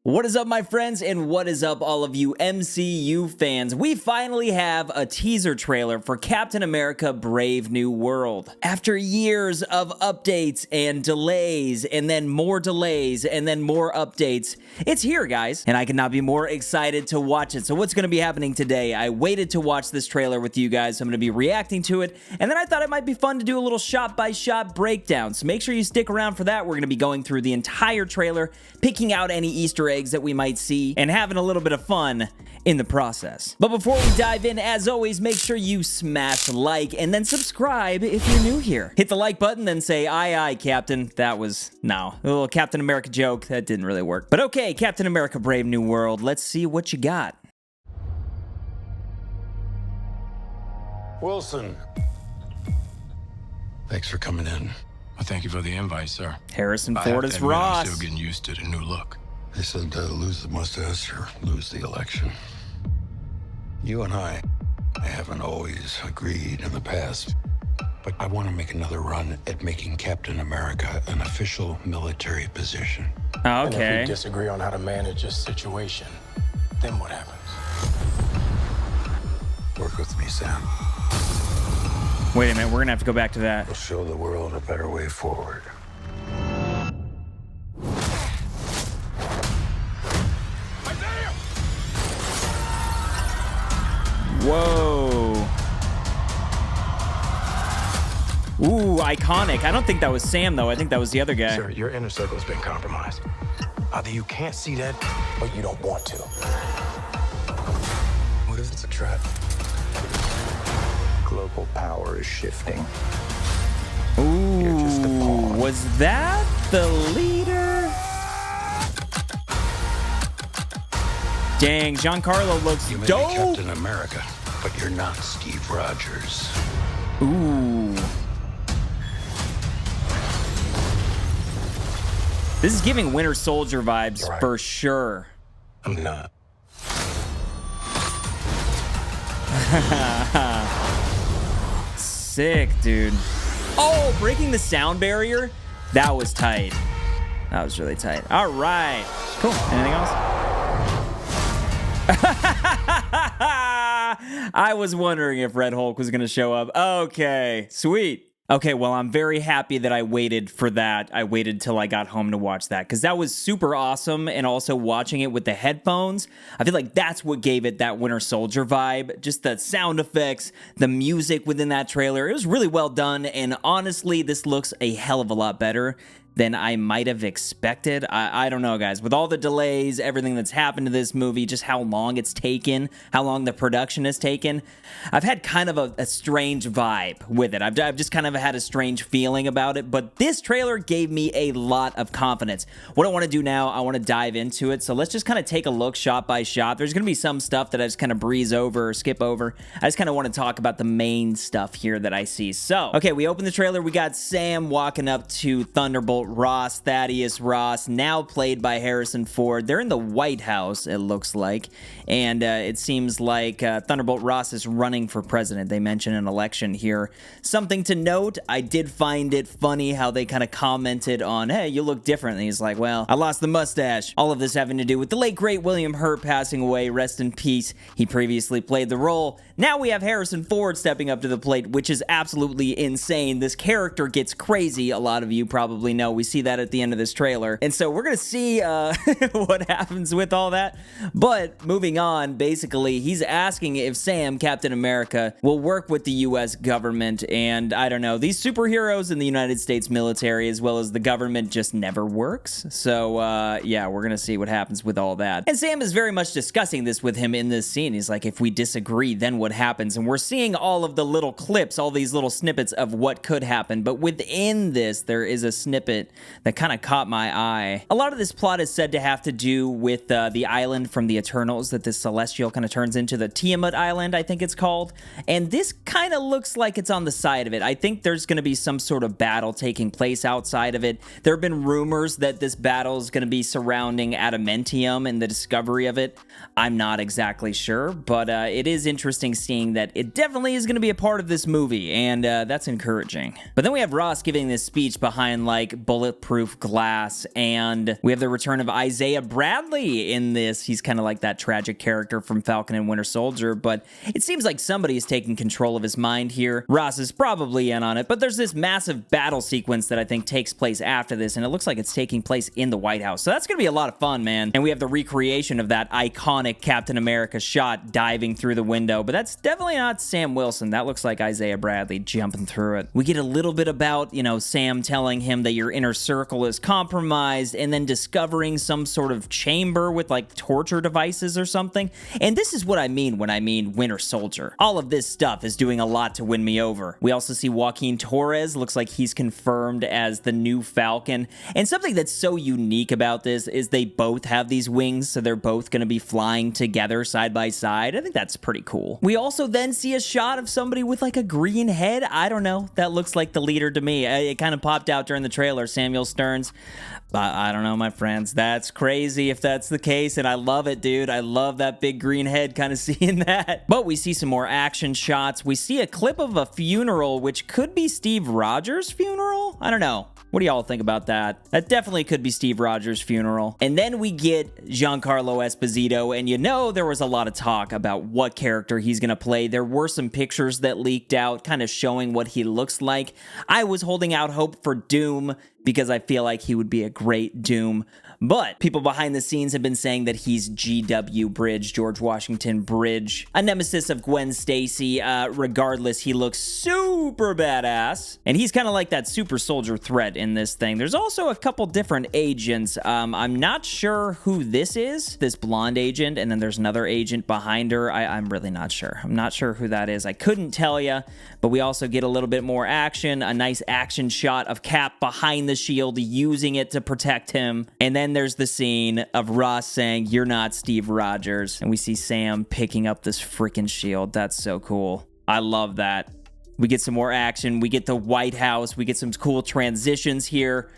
What is up, my friends, and what is up, all of you MCU fans? We finally have a teaser trailer for Captain America: Brave New World. After years of updates and delays, and then more delays, and then more updates, it's here, guys, and I could not be more excited to watch it. So what's going to be happening today? I waited to watch this trailer with you guys, so I'm going to be reacting to it, and then I thought it might be fun to do a little shot-by-shot breakdown, so make sure you stick around for that. We're going to be going through the entire trailer, picking out any Easter eggs that we might see, and having a little bit of fun in the process. But before we dive in, as always, make sure you smash like and then subscribe if you're new here. Hit the like button, then say, aye, aye, Captain. That was, no, a little Captain America joke. That didn't really work. But okay, Captain America: Brave New World. Let's see what you got. Wilson. Thanks for coming in. Well, thank you for the invite, sir. Harrison I Ford have to as admit, Ross. I'm still getting used to the new look. They said lose the mustache or lose the election. You and I haven't always agreed in the past, but I want to make another run at making Captain America an official military position. And if Okay. we disagree on how to manage this situation, then what happens? Work with me, Sam. Wait a minute, we're gonna have to go back to that. We'll show the world a better way forward. Whoa. Ooh, iconic. I don't think that was Sam, though. I think that was the other guy. Sir, your inner circle's been compromised. Either you can't see that, or you don't want to. What if it's a trap? Global power is shifting. Ooh, You're just a pawn. was that the leader? Dang, Giancarlo looks You may be dope. Captain America, but you're not Steve Rogers. Ooh. This is giving Winter Soldier vibes You're right. for sure. I'm not. Sick, dude. Oh, breaking the sound barrier? That was tight. That was really tight. All right. Cool. Anything else? I was wondering if Red Hulk was going to show up. Okay, sweet. Okay, well, I'm very happy that I waited for that. I waited till I got home to watch that because that was super awesome. And also watching it with the headphones, I feel like that's what gave it that Winter Soldier vibe. Just the sound effects, the music within that trailer. It was really well done. And honestly, this looks a hell of a lot better than I might have expected. I don't know, guys. With all the delays, everything that's happened to this movie, just how long it's taken, how long the production has taken, I've had kind of a strange vibe with it. I've just kind of had a strange feeling about it, but this trailer gave me a lot of confidence. What I want to do now, I want to dive into it, so let's just kind of take a look shot by shot. There's going to be some stuff that I just kind of breeze over or skip over. I just kind of want to talk about the main stuff here that I see. So, okay, we open the trailer. We got Sam walking up to Thunderbolt Ross, Thaddeus Ross, now played by Harrison Ford. They're in the White House, it looks like, and it seems like Thunderbolt Ross is running for president. They mention an election here. Something to note, I did find it funny how they kind of commented on, hey, you look different. And he's like, well, I lost the mustache. All of this having to do with the late, great William Hurt passing away. Rest in peace. He previously played the role. Now we have Harrison Ford stepping up to the plate, which is absolutely insane. This character gets crazy. A lot of you probably know. We see that at the end of this trailer. And so we're going to see what happens with all that. But moving on, basically, he's asking if Sam, Captain America, will work with the U.S. government. And I don't know, these superheroes in the United States military, as well as the government, just never works. So, yeah, we're going to see what happens with all that. And Sam is very much discussing this with him in this scene. He's like, if we disagree, then what happens? And we're seeing all of the little clips, all these little snippets of what could happen. But within this, there is a snippet that kind of caught my eye. A lot of this plot is said to have to do with the island from the Eternals that this Celestial kind of turns into, the Tiamat Island, I think it's called. And this kind of looks like it's on the side of it. I think there's going to be some sort of battle taking place outside of it. There have been rumors that this battle is going to be surrounding adamantium and the discovery of it. I'm not exactly sure, but it is interesting seeing that it definitely is going to be a part of this movie, and that's encouraging. But then we have Ross giving this speech behind, like, both bulletproof glass. And we have the return of Isaiah Bradley in this. He's kind of like that tragic character from Falcon and Winter Soldier, but it seems like somebody is taking control of his mind here. Ross is probably in on it, but there's this massive battle sequence that I think takes place after this, and it looks like it's taking place in the White House. So that's going to be a lot of fun, man. And we have the recreation of that iconic Captain America shot diving through the window, but that's definitely not Sam Wilson. That looks like Isaiah Bradley jumping through it. We get a little bit about, Sam telling him that your inner circle is compromised, and then discovering some sort of chamber with like torture devices or something. And this is what I mean when I mean Winter Soldier. All of this stuff is doing a lot to win me over. We also see Joaquin Torres. Looks like he's confirmed as the new Falcon. And something that's so unique about this is they both have these wings, so they're both going to be flying together side by side. I think that's pretty cool. We also then see a shot of somebody with like a green head. I don't know. That looks like the leader to me. It kind of popped out during the trailer, Samuel Stearns. I don't know, my friends. That's crazy if that's the case, and I love it, dude. I love that big green head, kind of seeing that. But we see some more action shots. We see a clip of a funeral, which could be Steve Rogers' funeral? I don't know. What do y'all think about that? That definitely could be Steve Rogers' funeral. And then we get Giancarlo Esposito, and there was a lot of talk about what character he's going to play. There were some pictures that leaked out kind of showing what he looks like. I was holding out hope for Doom because I feel like he would be a great Doom. But people behind the scenes have been saying that he's GW Bridge, George Washington Bridge, a nemesis of Gwen Stacy. Regardless, he looks super badass. And he's kind of like that super soldier threat in this thing. There's also a couple different agents. I'm not sure who this is, this blonde agent, and then there's another agent behind her. I'm really not sure. I'm not sure who that is. I couldn't tell you, but we also get a little bit more action, a nice action shot of Cap behind the shield, using it to protect him. And then there's the scene of Ross saying, "You're not Steve Rogers." And we see Sam picking up this freaking shield. That's so cool. I love that. We get some more action. We get the White House. We get some cool transitions here.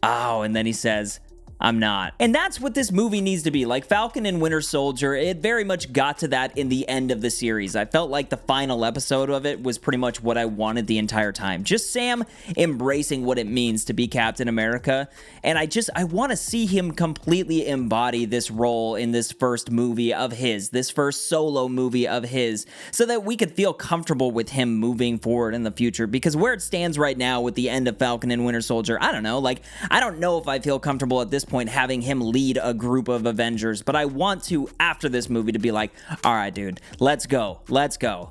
Oh, and then he says, "I'm not." And that's what this movie needs to be. Like Falcon and Winter Soldier, it very much got to that in the end of the series. I felt like the final episode of it was pretty much what I wanted the entire time. Just Sam embracing what it means to be Captain America. And I want to see him completely embody this role in this first movie of his, this first solo movie of his, so that we could feel comfortable with him moving forward in the future. Because where it stands right now with the end of Falcon and Winter Soldier, I don't know. I don't know if I feel comfortable at this point having him lead a group of Avengers, but I want to, after this movie, to be like, all right, dude, let's go.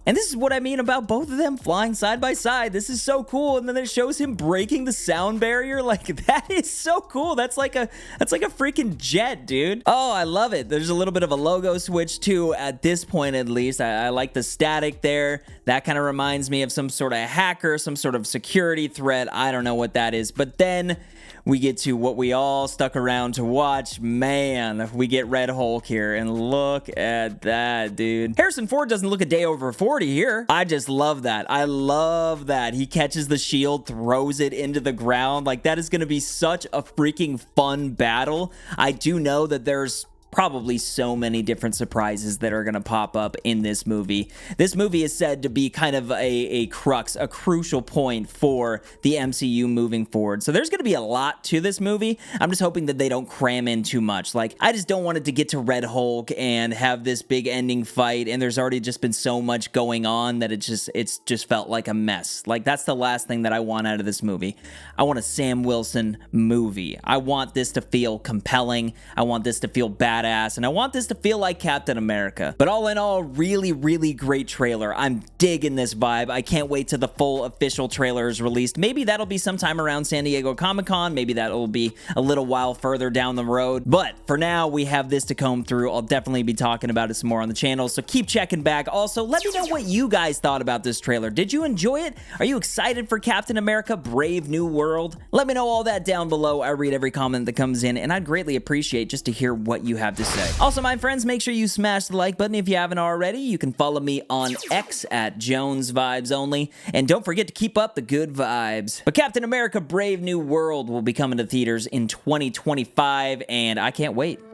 And this is what I mean about both of them flying side by side. This is so cool. And then it shows him breaking the sound barrier. Like, that is so cool. That's like a freaking jet, dude. Oh, I love it. There's a little bit of a logo switch too, at this point at least. I like the static there. That kind of reminds me of some sort of hacker, some sort of security threat. I don't know what that is. But then we get to what we all stuck around to watch. Man, we get Red Hulk here, and look at that, dude. Harrison Ford doesn't look a day over 40 here. I just love that. I love that. He catches the shield, throws it into the ground. Like, that is going to be such a freaking fun battle. I do know that there's probably so many different surprises that are going to pop up in this movie. This movie is said to be kind of a crux, a crucial point for the MCU moving forward. So there's going to be a lot to this movie. I'm just hoping that they don't cram in too much. Like, I just don't want it to get to Red Hulk and have this big ending fight, and there's already just been so much going on that it's just felt like a mess. Like, that's the last thing that I want out of this movie. I want a Sam Wilson movie. I want this to feel compelling. I want this to feel badass, and I want this to feel like Captain America. But all in all, really, really great trailer. I'm digging this vibe. I can't wait till the full official trailer is released. Maybe that'll be sometime around San Diego Comic-Con. Maybe that'll be a little while further down the road. But for now, we have this to comb through. I'll definitely be talking about it some more on the channel, so keep checking back. Also, let me know what you guys thought about this trailer. Did you enjoy it? Are you excited for Captain America: Brave New World? Let me know all that down below. I read every comment that comes in, and I'd greatly appreciate just to hear what you have to say. Also, my friends, make sure you smash the like button if you haven't already. You can follow me on X at Jones Vibes Only, and don't forget to keep up the good vibes. But Captain America: Brave New World will be coming to theaters in 2025, and I can't wait.